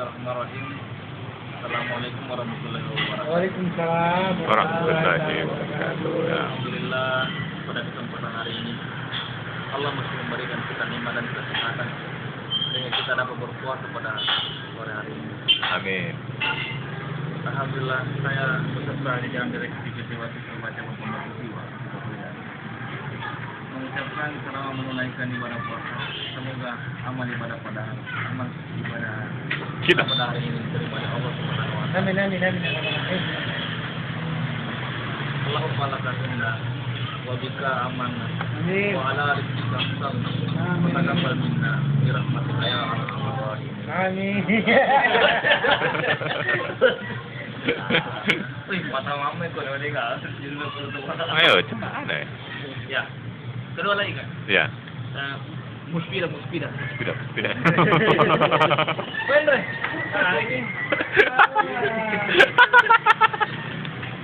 Bismillahirrahmanirrahim. Assalamualaikum warahmatullahi wabarakatuh. Waalaikumsalam Warahmatullahi wabarakatuh. Ya. Alhamdulillah pada kesempatan hari ini Allah masih memberikan kita nikmat dan kesehatan sehingga kita dapat berpuasa pada sore hari ini. Amin. Alhamdulillah saya beserta jajaran direksi PT Wati Surabaya Muhammad Jiwa mengucapkan selamat menunaikan ibadah puasa. Semoga amal ibadah pada amal ibadah Kita. pada hari ini diterima oleh Allah Subhanahu wa taala. Amin amin amin amin. Allahumma laka hamda wa bika amanna Amin. wa ala rizqika hamdana wa Amin. taqabbal minna bi rahmatika ya arhamar rahimin. Amin. Wih, mata mama kok udah enggak judul penutupan. Ayo, cepat ada. Ya. Kedua lagi kan? Ya. Muspida. Tidak. Wendre. Nah, ini